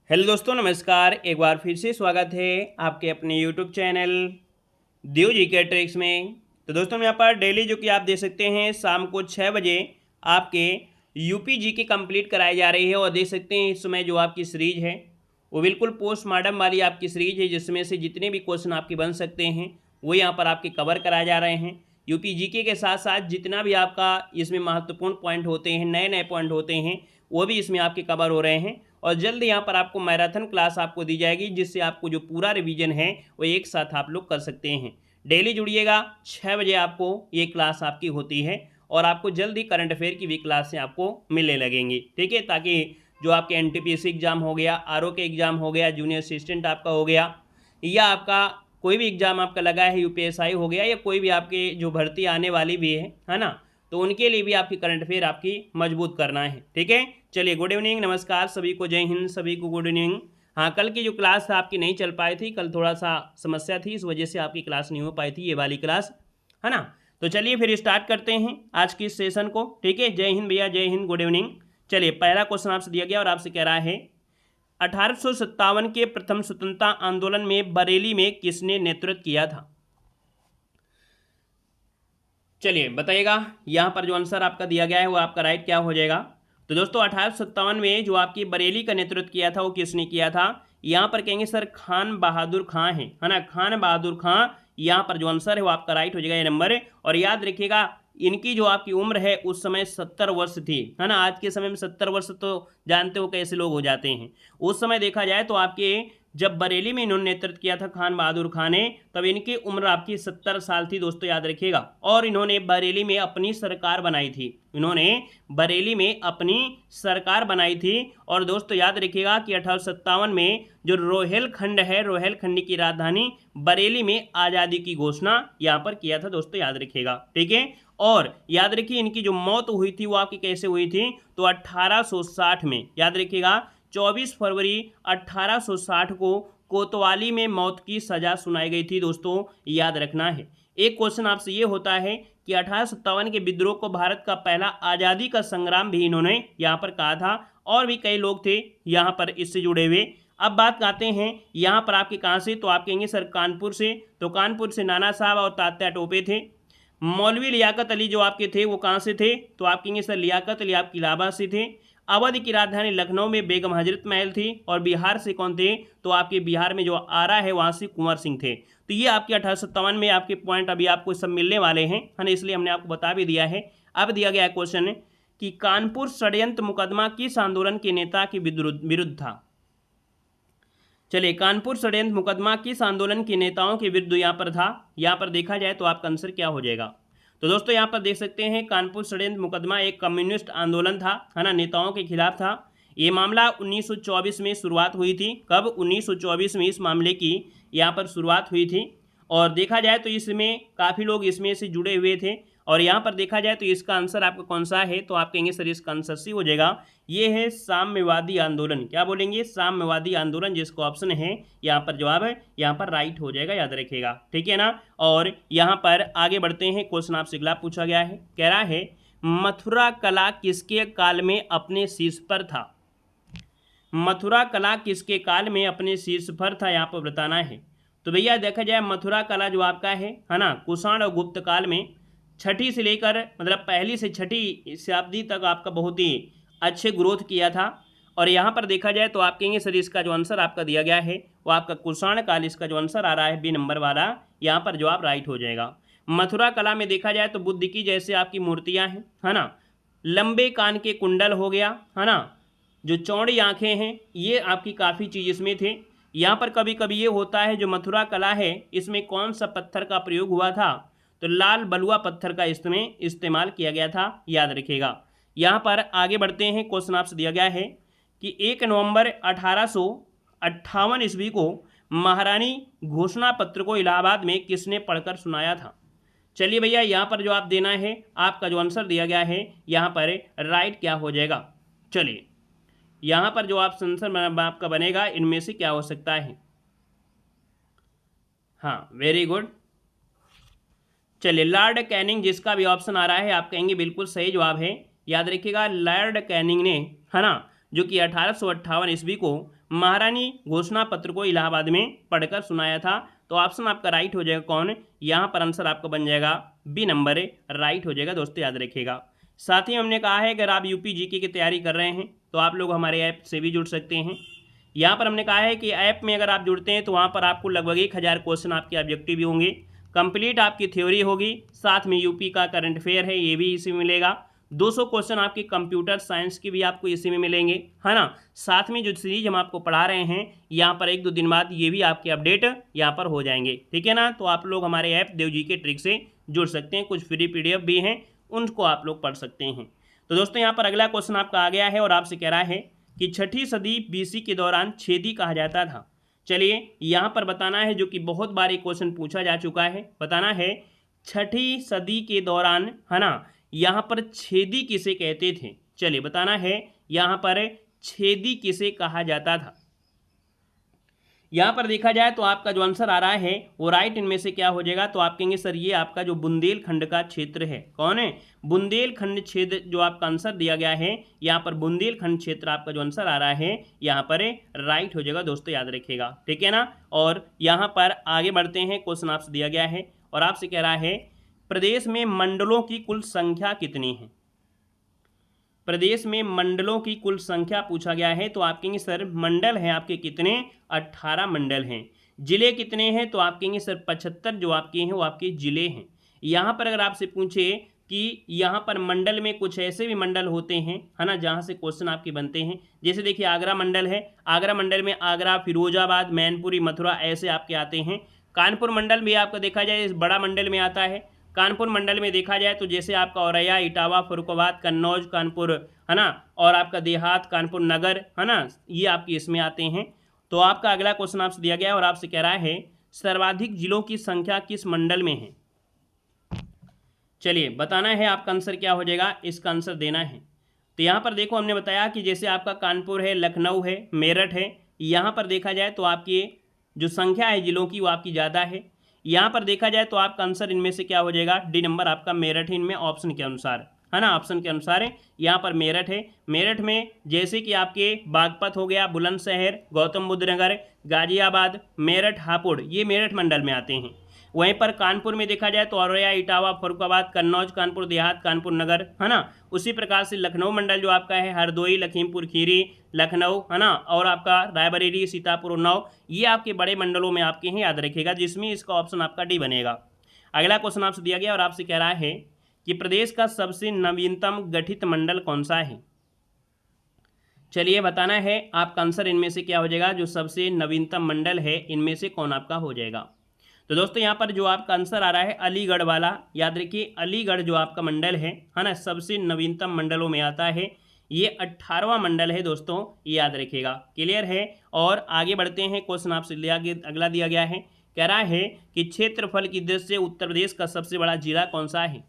Hello दोस्तों, नमस्कार। एक बार फिर से स्वागत है आपके अपने यूट्यूब चैनल देव जी के ट्रिक्स में। तो दोस्तों, यहाँ पर डेली जो कि आप देख सकते हैं शाम को 6 बजे आपके यूपी जी की कंप्लीट कराई जा रही है। और देख सकते हैं इस समय जो आपकी सीरीज है वो बिल्कुल पोस्टमार्टम वाली आपकी सीरीज है, जिसमें से जितने भी क्वेश्चन आपके बन सकते हैं वो यहाँ पर आपके कवर कराए जा रहे हैं। यूपी जीके के साथ साथ जितना भी आपका इसमें महत्वपूर्ण पॉइंट होते हैं, नए नए पॉइंट होते हैं, वो भी इसमें आपके कवर हो रहे हैं। और जल्द यहाँ पर आपको मैराथन क्लास आपको दी जाएगी, जिससे आपको जो पूरा रिवीजन है वो एक साथ आप लोग कर सकते हैं। डेली जुड़िएगा, 6 बजे आपको ये क्लास आपकी होती है और आपको जल्द ही करंट अफेयर की भी क्लासें आपको मिलने लगेंगी, ठीक है। ताकि जो आपके एनटीपीसी एग्जाम हो गया, आरओ के एग्जाम हो गया, जूनियर असिस्टेंट आपका हो गया, या आपका कोई भी एग्जाम आपका लगा है, यूपीएसआई हो गया, या कोई भी आपके जो भर्ती आने वाली भी है ना, तो उनके लिए भी आपकी करंट अफेयर आपकी मजबूत करना है, ठीक है। चलिए, गुड इवनिंग, नमस्कार सभी को, जय हिंद, सभी को गुड इवनिंग। हाँ, कल की जो क्लास आपकी नहीं चल पाई थी, कल थोड़ा सा समस्या थी, इस वजह से आपकी क्लास नहीं हो पाई थी, ये वाली क्लास, है ना। तो चलिए फिर स्टार्ट करते हैं आज की इस सेशन को, ठीक है। जय हिंद भैया, जय हिंद, गुड इवनिंग। चलिए, पहला क्वेश्चन आपसे दिया गया और आपसे कह रहा है 1857 के प्रथम स्वतंत्रता आंदोलन में बरेली में किसने नेतृत्व किया था? चलिए बताइएगा। यहाँ पर जो आंसर आपका दिया गया है वो आपका राइट क्या हो जाएगा? तो दोस्तों, 1857 में जो आपकी बरेली का नेतृत्व किया था वो किसने किया था? यहाँ पर कहेंगे सर खान बहादुर खां है ना, खान बहादुर खां। यहाँ पर जो आंसर है वो आपका राइट हो जाएगा, ये नंबर। और याद रखिएगा, इनकी जो आपकी उम्र है उस समय 70 वर्ष थी, है ना। आज के समय में 70 वर्ष तो जानते हो कैसे लोग हो जाते हैं। उस समय देखा जाए तो आपके जब बरेली में इन्होंने नेतृत्व किया था खान बहादुर खान ने, तब इनकी उम्र आपकी 70 साल थी दोस्तों, याद रखिएगा। और इन्होंने बरेली में अपनी सरकार बनाई थी, इन्होंने बरेली में अपनी सरकार बनाई थी। और दोस्तों याद रखिएगा कि 1857 में जो रोहेलखंड है, रोहेलखंड की राजधानी बरेली में आज़ादी की घोषणा यहाँ पर किया था दोस्तों, याद रखिएगा, ठीक है। और याद रखिए, इनकी जो मौत हुई थी वो आपकी कैसे हुई थी? तो 1860 में, याद रखिएगा, 24 फरवरी 1860 को कोतवाली में मौत की सजा सुनाई गई थी दोस्तों, याद रखना है। एक क्वेश्चन आपसे ये होता है कि 1857 के विद्रोह को भारत का पहला आज़ादी का संग्राम भी इन्होंने यहाँ पर कहा था। और भी कई लोग थे यहाँ पर इससे जुड़े हुए। अब बात आते हैं यहाँ पर आपके कहाँ से, तो आप कहेंगे सर कानपुर से। तो कानपुर से नाना साहब और तात्या टोपे थे। मौलवी लियाकत अली जो आपके थे वो कहाँ से थे? तो आप कहेंगे सर लियाकत अली आपकी इलाहाबाद से थे। अवध की राजधानी लखनऊ में बेगम हजरत महल थी। और बिहार से कौन थे? तो आपके बिहार में जो आरा है वहाँ से कुंवर सिंह थे। तो ये आपके 1857 में आपके पॉइंट अभी आपको सब मिलने वाले हैं, है ना, इसलिए हमने आपको बता भी दिया है। अब दिया गया क्वेश्चन कि कानपुर षड्यंत्र मुकदमा किस आंदोलन के नेता के विरुद्ध था? चलिए, कानपुर षड्यंत्र मुकदमा किस आंदोलन के नेताओं के विरुद्ध यहाँ पर था? यहाँ पर देखा जाए तो आपका आंसर क्या हो जाएगा? तो दोस्तों यहाँ पर देख सकते हैं कानपुर षड्यंत्र मुकदमा एक कम्युनिस्ट आंदोलन था, है ना, नेताओं के खिलाफ था। ये मामला 1924 में शुरुआत हुई थी। कब? 1924 में इस मामले की यहाँ पर शुरुआत हुई थी। और देखा जाए तो इसमें काफ़ी लोग इसमें से जुड़े हुए थे। और यहाँ पर देखा जाए तो इसका आंसर आपका कौन सा है? तो आप कहेंगे सर इसका आंसर सी हो जाएगा, ये है साम्यवादी आंदोलन। क्या बोलेंगे? साम्यवादी आंदोलन, जिसको ऑप्शन है यहाँ पर जवाब है, यहाँ पर राइट हो जाएगा, याद रखिएगा, ठीक है ना। और यहाँ पर आगे बढ़ते हैं, क्वेश्चन आपसे अगला पूछा गया है, कह रहा है मथुरा कला किसके काल में अपने शीर्ष पर था? मथुरा कला किसके काल में अपने शीर्ष पर था, यहाँ पर बताना है। तो भैया देखा जाए मथुरा कला जो आपका है ना, कुषाण और गुप्त काल में छठी से लेकर मतलब पहली से छठी शताब्दी तक आपका बहुत ही अच्छे ग्रोथ किया था। और यहाँ पर देखा जाए तो आप कहेंगे सर इसका जो आंसर आपका दिया गया है वो आपका कुषाण काल, इसका जो आंसर आ रहा है बी नंबर वाला, यहाँ पर जवाब राइट हो जाएगा। मथुरा कला में देखा जाए तो बुद्ध की जैसे आपकी मूर्तियाँ हैं, है ना, लंबे कान के कुंडल हो गया, है ना, जो चौड़ी आंखें हैं, ये आपकी काफ़ी चीज़ इसमें थे। यहाँ पर कभी कभी ये होता है जो मथुरा कला है इसमें कौन सा पत्थर का प्रयोग हुआ था? तो लाल बलुआ पत्थर का इसमें इस्तेमाल किया गया था, याद रखिएगा। यहाँ पर आगे बढ़ते हैं, क्वेश्चन आपसे दिया गया है कि 1 नवंबर 1858 ईस्वी को महारानी घोषणा पत्र को इलाहाबाद में किसने पढ़कर सुनाया था? चलिए भैया, यहाँ पर जो आप देना है, आपका जो आंसर दिया गया है यहाँ पर राइट क्या हो जाएगा? चलिए, यहाँ पर जो आप आंसर आपका बनेगा इनमें से क्या हो सकता है? हाँ, वेरी गुड। चलिए, लॉर्ड कैनिंग, जिसका भी ऑप्शन आ रहा है आप कहेंगे बिल्कुल सही जवाब है, याद रखिएगा। लॉर्ड कैनिंग ने, है ना, जो कि 1858 ईस्वी को महारानी घोषणा पत्र को इलाहाबाद में पढ़कर सुनाया था। तो ऑप्शन आपका राइट हो जाएगा कौन, यहाँ पर आंसर आपका बन जाएगा बी नंबर राइट हो जाएगा दोस्तों, याद रखिएगा। साथ ही हमने कहा है अगर आप यूपी जीके की तैयारी कर रहे हैं तो आप लोग हमारे ऐप से भी जुड़ सकते हैं। यहाँ पर हमने कहा है कि ऐप में अगर आप जुड़ते हैं तो वहाँ पर आपको लगभग 1000 क्वेश्चन आपके ऑब्जेक्टिव भी होंगे, कंप्लीट आपकी थ्योरी होगी, साथ में यूपी का करंट अफेयर है ये भी इसी में मिलेगा, 200 क्वेश्चन आपके कंप्यूटर साइंस के भी आपको इसी में मिलेंगे, है ना। साथ में जो सीरीज हम आपको पढ़ा रहे हैं यहाँ पर 1-2 दिन बाद ये भी आपके अपडेट यहाँ पर हो जाएंगे, ठीक है ना। तो आप लोग हमारे ऐप देव जी के ट्रिक से जुड़ सकते हैं, कुछ फ्री PDF भी हैं उनको आप लोग पढ़ सकते हैं। तो दोस्तों यहाँ पर अगला क्वेश्चन आपका आ गया है और आपसे कह रहा है कि 6ठी सदी BC के दौरान छेदी कहा जाता था। चलिए यहाँ पर बताना है, जो कि बहुत बार ये क्वेश्चन पूछा जा चुका है, बताना है 6ठी सदी के दौरान, है ना, यहाँ पर छेदी किसे कहते थे। चलिए बताना है यहाँ पर छेदी किसे कहा जाता था। यहाँ पर देखा जाए तो आपका जो आंसर आ रहा है वो राइट इनमें से क्या हो जाएगा, तो आप कहेंगे सर ये आपका जो बुंदेलखंड का क्षेत्र है, कौन है, बुंदेलखंड क्षेत्र जो आपका आंसर दिया गया है, यहाँ पर बुंदेलखंड क्षेत्र आपका जो आंसर आ रहा है यहाँ पर राइट हो जाएगा दोस्तों, याद रखिएगा, ठीक है ना। और यहाँ पर आगे बढ़ते हैं, क्वेश्चन आपसे दिया गया है और आपसे कह रहा है प्रदेश में मंडलों की कुल संख्या कितनी है। प्रदेश में मंडलों की कुल संख्या पूछा गया है, तो आप कहेंगे सर मंडल हैं आपके कितने, 18 मंडल हैं। जिले कितने हैं, तो आप कहेंगे सर 75 जो आपके हैं वो आपके जिले हैं। यहाँ पर अगर आपसे पूछे कि यहाँ पर मंडल में कुछ ऐसे भी मंडल होते हैं, है ना, जहाँ से क्वेश्चन आपके बनते हैं, जैसे देखिए आगरा मंडल है, आगरा मंडल में आगरा, फिरोजाबाद, मैनपुरी, मथुरा ऐसे आपके आते हैं। कानपुर मंडल भी आपका देखा जाए इस बड़ा मंडल में आता है। कानपुर मंडल में देखा जाए तो जैसे आपका औरैया, इटावा, फर्रुखाबाद, कन्नौज, कानपुर, है ना, और आपका देहात, कानपुर नगर, है ना, ये आपके इसमें आते हैं। तो आपका अगला क्वेश्चन आपसे दिया गया है और आपसे कह रहा है सर्वाधिक जिलों की संख्या किस मंडल में है। चलिए बताना है आपका आंसर क्या हो जाएगा, इसका आंसर देना है। तो यहाँ पर देखो हमने बताया कि जैसे आपका कानपुर है, लखनऊ है, मेरठ है, यहाँ पर देखा जाए तो आपकी जो संख्या है जिलों की वो आपकी ज़्यादा है। यहाँ पर देखा जाए तो आपका आंसर इनमें से क्या हो जाएगा, डी नंबर आपका मेरठ है इनमें ऑप्शन के अनुसार, है ना, ऑप्शन के अनुसार है यहाँ पर मेरठ है। मेरठ में जैसे कि आपके बागपत हो गया, बुलंदशहर, गौतम बुद्ध नगर, गाजियाबाद, मेरठ, हापुड़, ये मेरठ मंडल में आते हैं। वहीं पर कानपुर में देखा जाए तो औरैया, इटावा, फर्रुखाबाद, कन्नौज, कानपुर देहात, कानपुर नगर, है ना। उसी प्रकार से लखनऊ मंडल जो आपका है हरदोई, लखीमपुर खीरी, लखनऊ, है ना, और आपका रायबरेली, सीतापुर, उन्नाव, ये आपके बड़े मंडलों में आपके हैं, याद रखिएगा, जिसमें इसका ऑप्शन आपका डी बनेगा। अगला क्वेश्चन आपसे दिया गया और आपसे कह रहा है कि प्रदेश का सबसे नवीनतम गठित मंडल कौन सा है। चलिए बताना है आपका आंसर इनमें से क्या हो जाएगा, जो सबसे नवीनतम मंडल है इनमें से कौन आपका हो जाएगा। तो दोस्तों यहाँ पर जो आपका आंसर आ रहा है अलीगढ़ वाला, याद रखिए अलीगढ़ जो आपका मंडल है ना, सबसे नवीनतम मंडलों में आता है। ये 18वां मंडल है दोस्तों, ये याद रखिएगा, क्लियर है। और आगे बढ़ते हैं, क्वेश्चन आपसे अगला दिया गया है, कह रहा है कि क्षेत्रफल की दृष्टि से उत्तर प्रदेश का सबसे बड़ा जिला कौन सा है।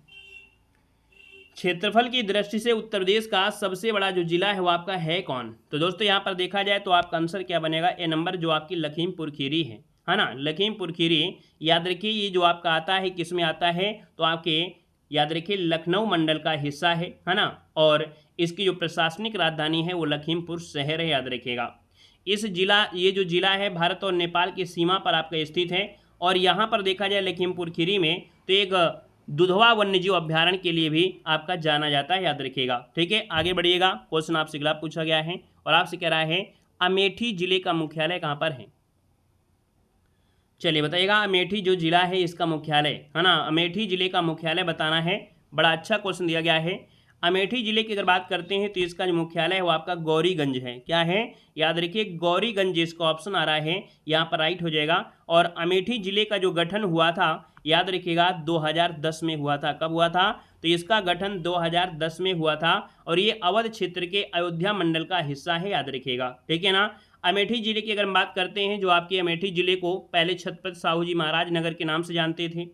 क्षेत्रफल की दृष्टि से उत्तर प्रदेश का सबसे बड़ा जो जिला है वो आपका है कौन। तो दोस्तों यहाँ पर देखा जाए तो आपका आंसर क्या बनेगा, ए नंबर जो आपकी लखीमपुर खीरी है ना, लखीमपुर खीरी। याद रखिए ये जो आपका आता है किस में आता है, तो आपके याद रखिए लखनऊ मंडल का हिस्सा है ना, और इसकी जो प्रशासनिक राजधानी है वो लखीमपुर शहर है, याद रखिएगा। ये जो जिला है भारत और नेपाल की सीमा पर आपका स्थित है। और यहाँ पर देखा जाए लखीमपुर खीरी में तो एक दुधवा वन्यजीव अभ्यारण्य के लिए भी आपका जाना जाता है, याद रखिएगा, ठीक है। आगे बढ़िएगा, क्वेश्चन आपसे अगला पूछा गया है और आपसे कह रहा है अमेठी जिले का मुख्यालय कहाँ पर है। चलिए बताइएगा, अमेठी जो जिला है इसका मुख्यालय, है ना, अमेठी जिले का मुख्यालय बताना है। बड़ा अच्छा क्वेश्चन दिया गया है। अमेठी जिले की अगर बात करते हैं तो इसका जो मुख्यालय है वो आपका गौरीगंज है। क्या है, याद रखिए गौरीगंज, इसका ऑप्शन आ रहा है यहाँ पर राइट हो जाएगा। और अमेठी जिले का जो गठन हुआ था याद रखिएगा 2010 में हुआ था। कब हुआ था, तो इसका गठन 2010 में हुआ था और ये अवध क्षेत्र के अयोध्या मंडल का हिस्सा है, याद रखिएगा, ठीक है ना। अमेठी जिले की अगर हम बात करते हैं, जो आपके अमेठी जिले को पहले छत्रपति साहू जी महाराज नगर के नाम से जानते थे,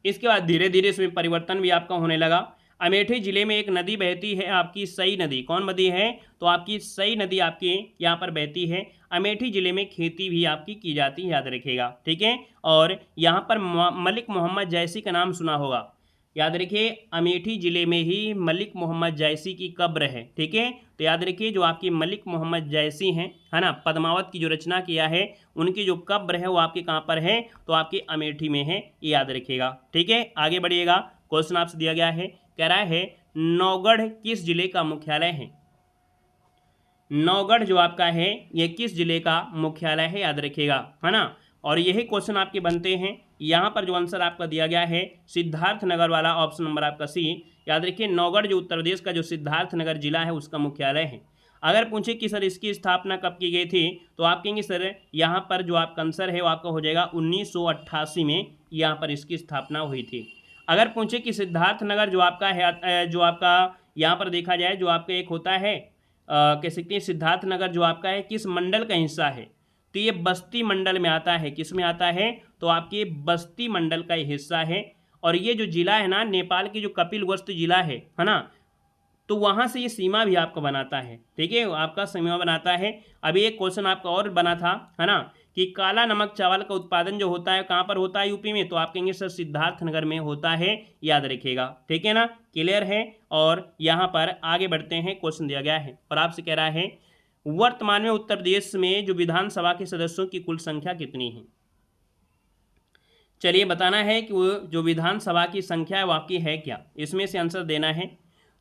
इसके बाद धीरे धीरे इसमें परिवर्तन भी आपका होने लगा। अमेठी जिले में एक नदी बहती है आपकी सई नदी। कौन नदी है, तो आपकी सई नदी आपकी यहाँ पर बहती है। अमेठी जिले में खेती भी आपकी की जाती है, याद रखिएगा, ठीक है। और यहाँ पर मलिक मोहम्मद जैसी का नाम सुना होगा। याद रखिए अमेठी जिले में ही मलिक मोहम्मद जैसी की कब्र है। ठीक है, तो याद रखिए जो आपकी मलिक मोहम्मद जैसी हैं, है ना, पद्मावत की जो रचना किया है, उनकी जो कब्र है वो आपके कहाँ पर है, तो आपके अमेठी में है, ये याद रखिएगा। ठीक है, आगे बढ़िएगा। क्वेश्चन आपसे दिया गया है, कह रहा है नौगढ़ किस जिले का मुख्यालय है। नौगढ़ जो आपका है ये किस जिले का मुख्यालय है, याद रखिएगा, है ना। और यही क्वेश्चन आपके बनते हैं। यहाँ पर जो आंसर आपका दिया गया है सिद्धार्थनगर वाला, ऑप्शन नंबर आपका सी। याद रखिए नौगढ़ जो उत्तर प्रदेश का जो सिद्धार्थनगर जिला है उसका मुख्यालय है। अगर पूछे कि सर इसकी स्थापना कब की गई थी, तो आप कहेंगे सर यहाँ पर जो आपका आंसर है वो आपका हो जाएगा 1988 में यहाँ पर इसकी स्थापना हुई थी। अगर पूछे कि सिद्धार्थनगर जो आपका है, जो आपका यहाँ पर देखा जाए, जो आपका एक होता है कह सकते हैं सिद्धार्थनगर जो आपका है किस मंडल का हिस्सा है, तो ये बस्ती मंडल में आता है। किस में आता है, तो आपके बस्ती मंडल का हिस्सा है। और ये जो जिला है ना, नेपाल की जो कपिलवस्तु जिला है ना, तो वहाँ से ये सीमा भी आपका बनाता है। ठीक है, आपका सीमा बनाता है। अभी एक क्वेश्चन आपका और बना था, है ना, कि काला नमक चावल का उत्पादन जो होता है कहाँ पर होता है, यूपी में, तो आप कहेंगे सर सिद्धार्थनगर में होता है, याद रखिएगा। ठीक है ना, क्लियर है। और यहाँ पर आगे बढ़ते हैं, क्वेश्चन दिया गया है और आपसे कह रहा है वर्तमान में उत्तर प्रदेश में जो विधानसभा के सदस्यों की कुल संख्या कितनी है। चलिए बताना है कि वो जो विधानसभा की संख्या है वो आपकी है क्या, इसमें से आंसर देना है।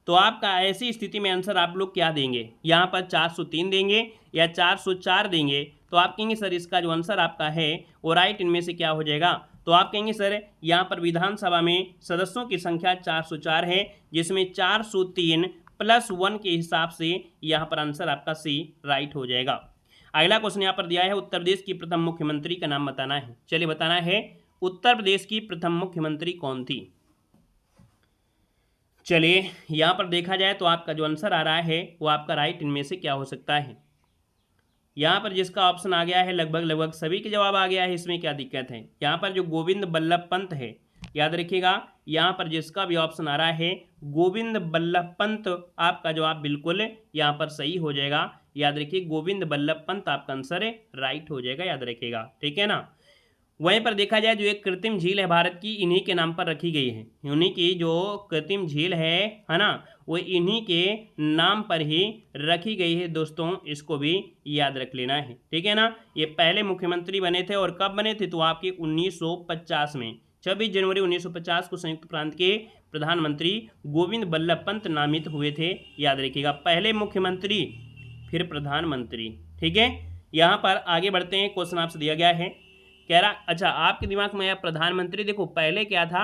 तो आपका ऐसी स्थिति में आंसर आप लोग क्या देंगे, यहाँ पर 403 देंगे या 404 देंगे, तो आप कहेंगे सर इसका जो आंसर आपका है वो राइट इनमें से क्या हो जाएगा, तो आप कहेंगे सर यहाँ पर विधानसभा में सदस्यों की संख्या 404 है, जिसमें 403 + 1 के हिसाब से यहाँ पर आंसर आपका सी राइट हो जाएगा। अगला क्वेश्चन यहाँ पर दिया है उत्तर प्रदेश की प्रथम मुख्यमंत्री का नाम बताना है। चलिए बताना है उत्तर प्रदेश की प्रथम मुख्यमंत्री कौन थी। चलिए यहाँ पर देखा जाए तो आपका जो आंसर आ रहा है वो आपका राइट इनमें से क्या हो सकता है। यहाँ पर जिसका ऑप्शन आ गया है लगभग सभी के जवाब आ गया है, इसमें क्या दिक्कत है। यहाँ पर जो गोविंद बल्लभ पंत है, याद रखिएगा, यहाँ पर जिसका भी ऑप्शन आ रहा है गोविंद बल्लभ पंत, आपका जवाब बिल्कुल यहाँ पर सही हो जाएगा। याद रखिए गोविंद बल्लभ पंत आपका आंसर राइट हो जाएगा, याद रखिएगा। ठीक है ना। वहीं पर देखा जाए जो एक कृत्रिम झील है भारत की, इन्हीं के नाम पर रखी गई है। उन्हीं की जो कृत्रिम झील है ना, वो इन्हीं के नाम पर ही रखी गई है दोस्तों, इसको भी याद रख लेना है। ठीक है ना। ये पहले मुख्यमंत्री बने थे और कब बने थे, तो आपके 1950 में 26 जनवरी 1950 को संयुक्त प्रांत के प्रधानमंत्री गोविंद बल्लभ पंत नामित हुए थे, याद रखिएगा। पहले मुख्यमंत्री फिर प्रधानमंत्री। ठीक है, यहाँ पर आगे बढ़ते हैं। क्वेश्चन आपसे दिया गया है, कह रहा अच्छा आपके दिमाग में आया प्रधानमंत्री, देखो पहले क्या था,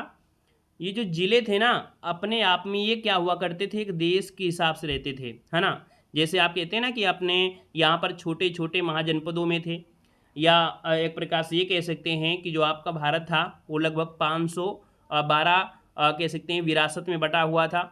ये जो जिले थे ना अपने आप में ये क्या हुआ करते थे, एक देश के हिसाब से रहते थे, है ना। जैसे आप कहते हैं ना कि अपने यहाँ पर छोटे छोटे महाजनपदों में थे, या एक प्रकार से ये कह सकते हैं कि जो आपका भारत था वो लगभग 512 कह सकते हैं विरासत में बटा हुआ था।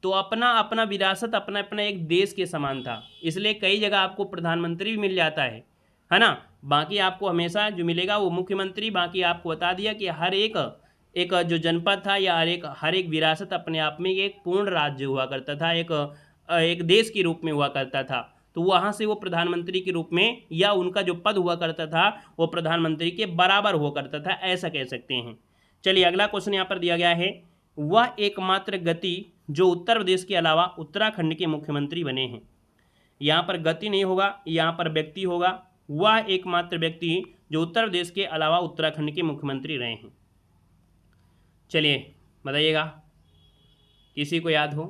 तो अपना अपना विरासत अपना अपना एक देश के समान था, इसलिए कई जगह आपको प्रधानमंत्री भी मिल जाता है ना। बाकी आपको हमेशा जो मिलेगा वो मुख्यमंत्री। बाकी आपको बता दिया कि हर एक जो जनपद था या हर एक विरासत अपने आप में एक पूर्ण राज्य हुआ करता था, एक देश के रूप में हुआ करता था। तो वहाँ से वो प्रधानमंत्री के रूप में या उनका जो पद हुआ करता था वो प्रधानमंत्री के बराबर हुआ करता था, ऐसा कह सकते हैं। चलिए अगला क्वेश्चन यहाँ पर दिया गया है, वह एकमात्र गति जो उत्तर प्रदेश के अलावा उत्तराखंड के मुख्यमंत्री बने हैं। यहाँ पर गति नहीं होगा, यहाँ पर व्यक्ति होगा। वह एकमात्र व्यक्ति जो उत्तर प्रदेश के अलावा उत्तराखंड के मुख्यमंत्री रहे हैं। चलिए बताइएगा, किसी को याद हो,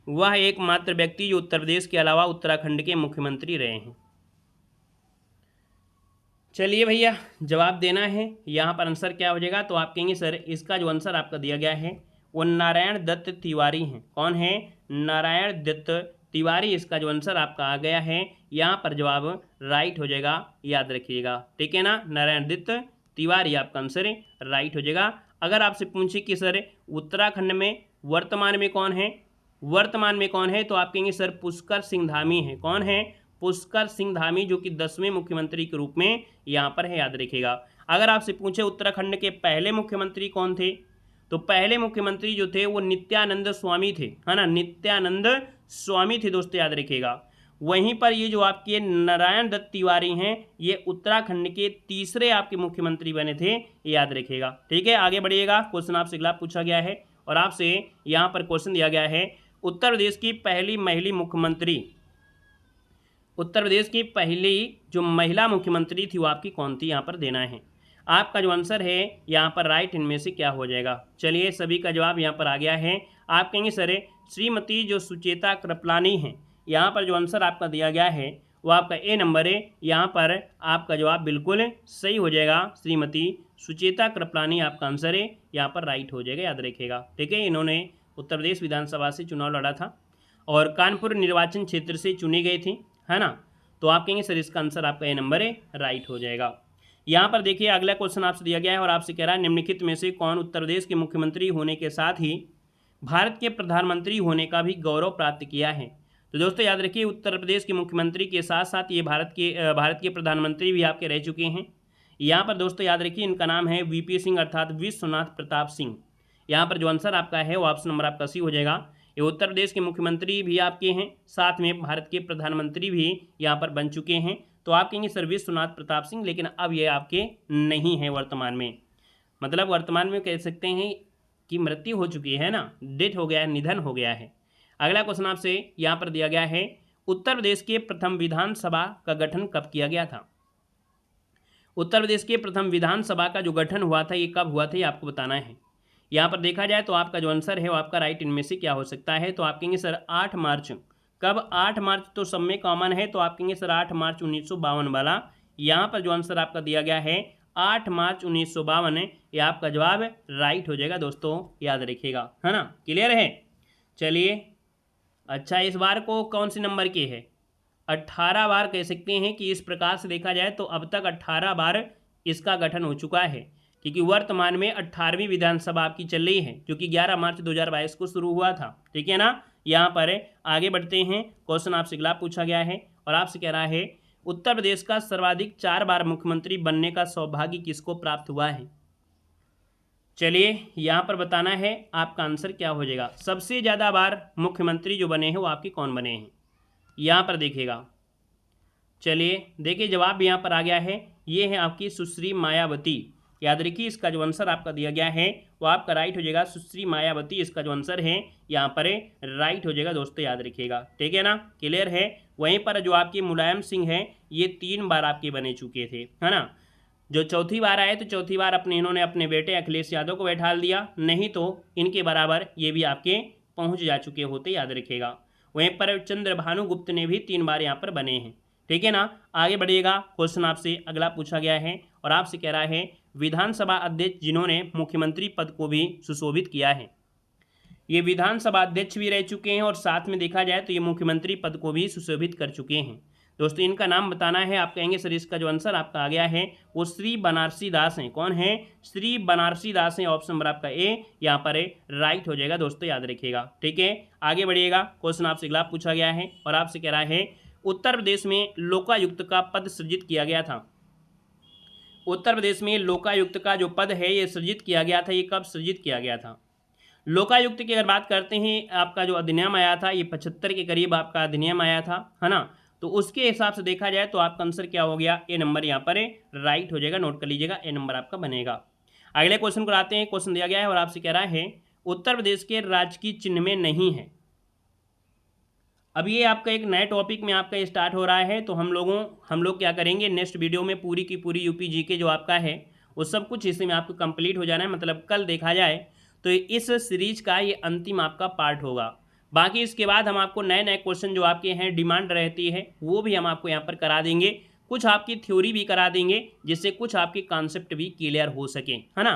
वह एकमात्र व्यक्ति जो उत्तर प्रदेश के अलावा उत्तराखंड के मुख्यमंत्री रहे हैं। चलिए भैया जवाब देना है। यहाँ पर आंसर क्या हो जाएगा, तो आप कहेंगे सर इसका जो आंसर आपका दिया गया है वो नारायण दत्त तिवारी हैं। कौन है, नारायण दत्त तिवारी, इसका जो आंसर आपका आ गया है यहाँ पर जवाब राइट हो जाएगा, याद रखिएगा। ठीक है ना, नारायण दत्त तिवारी आपका आंसर राइट हो जाएगा। अगर आपसे पूछे कि सर उत्तराखंड में वर्तमान में कौन है, तो आप कहेंगे सर पुष्कर सिंह धामी है। कौन है, पुष्कर सिंह धामी, जो कि 10वें मुख्यमंत्री के रूप में यहाँ पर है, याद रखिएगा। अगर आपसे पूछे उत्तराखंड के पहले मुख्यमंत्री कौन थे, तो पहले मुख्यमंत्री जो थे वो नित्यानंद स्वामी थे, है ना, नित्यानंद स्वामी थे दोस्तों, याद रखिएगा। वहीं पर ये जो आपके नारायण दत्त तिवारी हैं ये उत्तराखंड के तीसरे आपके मुख्यमंत्री बने थे, याद रखिएगा। ठीक है, आगे बढ़िएगा। क्वेश्चन आपसे अगला पूछा गया है, और आपसे यहाँ पर क्वेश्चन दिया गया है उत्तर प्रदेश की पहली महिला मुख्यमंत्री, उत्तर प्रदेश की पहली जो महिला मुख्यमंत्री थी वो आपकी कौन थी, यहाँ पर देना है। आपका जो आंसर है यहाँ पर राइट इनमें से क्या हो जाएगा। चलिए सभी का जवाब यहाँ पर आ गया है। आप कहेंगे सर श्रीमती जो सुचेता कृपलानी हैं, यहाँ पर जो आंसर आपका दिया गया है वो आपका ए नंबर है। यहाँ पर आपका जवाब बिल्कुल सही हो जाएगा, श्रीमती सुचेता कृपलानी आपका आंसर है, यहाँ पर राइट हो जाएगा, याद रखिएगा। ठीक है, इन्होंने उत्तर प्रदेश विधानसभा से चुनाव लड़ा था और कानपुर निर्वाचन क्षेत्र से चुनी गई थी, है ना। तो आप कहेंगे सर इसका आंसर आपका ए नंबर है, राइट हो जाएगा। यहाँ पर देखिए अगला क्वेश्चन आपसे दिया गया है और आपसे कह रहा है निम्नलिखित में से कौन उत्तर प्रदेश के मुख्यमंत्री होने के साथ ही भारत के प्रधानमंत्री होने का भी गौरव प्राप्त किया है। तो दोस्तों याद रखिए उत्तर प्रदेश के मुख्यमंत्री के साथ साथ ये भारत के प्रधानमंत्री भी आपके रह चुके हैं। यहाँ पर दोस्तों याद रखिए इनका नाम है वीपी सिंह अर्थात विश्वनाथ प्रताप सिंह। यहाँ पर जो आंसर आपका है वो ऑप्शन नंबर आपका सी हो जाएगा। ये उत्तर प्रदेश के मुख्यमंत्री भी आपके हैं, साथ में भारत के प्रधानमंत्री भी यहाँ पर बन चुके हैं। तो आप कहेंगे सर विश्वनाथ प्रताप सिंह, लेकिन अब ये आपके नहीं हैं वर्तमान में, मतलब वर्तमान में कह सकते हैं कि मृत्यु हो चुकी है ना, डेथ हो गया है, निधन हो गया है। अगला क्वेश्चन आपसे यहाँ पर दिया गया है उत्तर प्रदेश के प्रथम विधानसभा का गठन कब किया गया था। उत्तर प्रदेश के प्रथम विधानसभा का जो गठन हुआ था ये कब हुआ था, ये आपको बताना है। यहाँ पर देखा जाए तो आपका जो आंसर है वो आपका राइट इनमें से क्या हो सकता है। तो आप कहेंगे सर 8 मार्च, कब 8 मार्च, तो सब में कॉमन है, तो आप कहेंगे सर 8 मार्च 1952 वाला। यहाँ पर जो आंसर आपका दिया गया है 8 मार्च 1952, ये आपका जवाब राइट हो जाएगा दोस्तों, याद रखिएगा, है ना, क्लियर है। चलिए अच्छा, इस बार को कौन से नंबर के है, 18 बार कह सकते हैं कि इस प्रकार से देखा जाए तो अब तक 18 बार इसका गठन हो चुका है, क्योंकि वर्तमान में 18वीं विधानसभा आपकी चल रही है जो कि 11 मार्च 2022 को शुरू हुआ था। ठीक है ना। यहाँ पर आगे बढ़ते हैं, क्वेश्चन आपसे अगला पूछा गया है और आपसे कह रहा है उत्तर प्रदेश का सर्वाधिक 4 बार मुख्यमंत्री बनने का सौभाग्य किसको प्राप्त हुआ है। चलिए यहाँ पर बताना है आपका आंसर क्या हो जाएगा। सबसे ज़्यादा बार मुख्यमंत्री जो बने हैं वो आपके कौन बने हैं, यहाँ पर देखिएगा। चलिए देखिए जवाब यहाँ पर आ गया है, ये है आपकी सुश्री मायावती। याद रखिए इसका जो आंसर आपका दिया गया है वो आपका राइट हो जाएगा, सुश्री मायावती इसका जो आंसर है यहाँ पर राइट हो जाएगा दोस्तों, याद रखिएगा। ठीक है ना, क्लियर है। वहीं पर जो आपके मुलायम सिंह हैं ये 3 बार आपके बने चुके थे, है ना। जो चौथी बार आए तो चौथी बार इन्होंने अपने बेटे अखिलेश यादव को बैठा दिया, नहीं तो इनके बराबर ये भी आपके पहुँच जा चुके होते, याद रखिएगा। वहीं पर चंद्रभानु गुप्त ने भी 3 बार यहाँ पर बने हैं। ठीक है ना, आगे बढ़िएगा। क्वेश्चन आपसे अगला पूछा गया है और आपसे कह रहा है विधानसभा अध्यक्ष जिन्होंने मुख्यमंत्री पद को भी सुशोभित किया है। ये विधानसभा अध्यक्ष भी रह चुके हैं और साथ में देखा जाए तो ये मुख्यमंत्री पद को भी सुशोभित कर चुके हैं। दोस्तों इनका नाम बताना है। आप कहेंगे सर इसका जो आंसर आपका आ गया है वो श्री बनारसी दास हैं। कौन है, श्री बनारसी दास हैं। ऑप्शन नंबर आपका ए यहाँ पर राइट हो जाएगा दोस्तों, याद रखिएगा। ठीक है, आगे बढ़िएगा। क्वेश्चन आपसे अगला पूछा गया है और आपसे कह रहा है उत्तर प्रदेश में लोकायुक्त का पद सृजित किया गया था। उत्तर प्रदेश में लोकायुक्त का जो पद है ये सृजित किया गया था, ये कब सृजित किया गया था। लोकायुक्त की अगर बात करते हैं, आपका जो अधिनियम आया था ये 75 के करीब आपका अधिनियम आया था, है ना। तो उसके हिसाब से देखा जाए तो आपका आंसर क्या हो गया, ए नंबर यहाँ पर राइट हो जाएगा, नोट कर लीजिएगा, ए नंबर आपका बनेगा। अगले क्वेश्चन को आते हैं। क्वेश्चन दिया गया है और आपसे कह रहा है उत्तर प्रदेश के राजकीय चिन्ह में नहीं है। अब ये आपका एक नए टॉपिक में आपका स्टार्ट हो रहा है, तो हम लोग क्या करेंगे नेक्स्ट वीडियो में पूरी की पूरी यूपी जीके जो आपका है वो सब कुछ इसी में आपको कंप्लीट हो जाना है। मतलब कल देखा जाए तो इस सीरीज का ये अंतिम आपका पार्ट होगा। बाकी इसके बाद हम आपको नए नए क्वेश्चन जो आपके हैं डिमांड रहती है वो भी हम आपको यहाँ पर करा देंगे, कुछ आपकी थ्योरी भी करा देंगे जिससे कुछ आपके कॉन्सेप्ट भी क्लियर हो सके, है ना।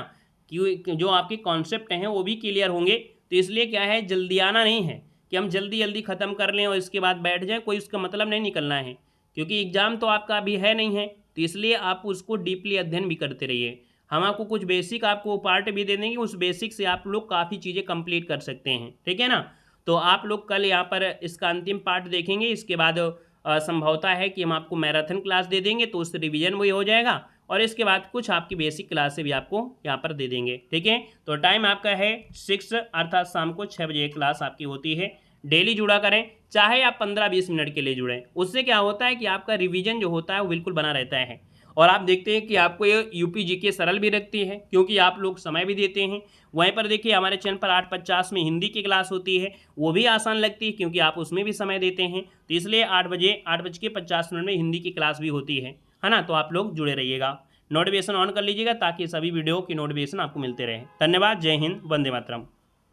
कि जो आपके कॉन्सेप्ट हैं वो भी क्लियर होंगे। तो इसलिए क्या है, जल्दी आना नहीं है कि हम जल्दी जल्दी ख़त्म कर लें और इसके बाद बैठ जाएं, कोई उसका मतलब नहीं निकलना है, क्योंकि एग्ज़ाम तो आपका अभी है नहीं है। तो इसलिए आप उसको डीपली अध्ययन भी करते रहिए। हम आपको कुछ बेसिक आपको पार्ट भी दे देंगे, उस बेसिक से आप लोग काफ़ी चीज़ें कंप्लीट कर सकते हैं। ठीक है ना। तो आप लोग कल यहाँ पर इसका अंतिम पार्ट देखेंगे, इसके बाद संभवता है कि हम आपको मैराथन क्लास दे देंगे, तो उससे रिवीजन वही हो जाएगा और इसके बाद कुछ आपकी बेसिक क्लासें भी आपको यहाँ पर दे देंगे। ठीक है, तो टाइम आपका है 6 अर्थात शाम को 6 बजे क्लास आपकी होती है। डेली जुड़ा करें, चाहे आप 15-20 मिनट के लिए जुड़ें, उससे क्या होता है कि आपका रिवीजन जो होता है वो बिल्कुल बना रहता है और आप देखते हैं कि आपको ये यूपी जीके सरल भी रखती है क्योंकि आप लोग समय भी देते हैं। वहीं पर देखिए हमारे चैनल पर 8:50 में हिंदी की क्लास होती है, वो भी आसान लगती है क्योंकि आप उसमें भी समय देते हैं। तो इसलिए 8:50 में हिंदी की क्लास भी होती है ना। तो आप लोग जुड़े रहिएगा, नोटिफिकेशन ऑन कर लीजिएगा ताकि सभी वीडियो की नोटिफिकेशन आपको मिलते रहे। धन्यवाद। जय हिंद, वंदे मातरम।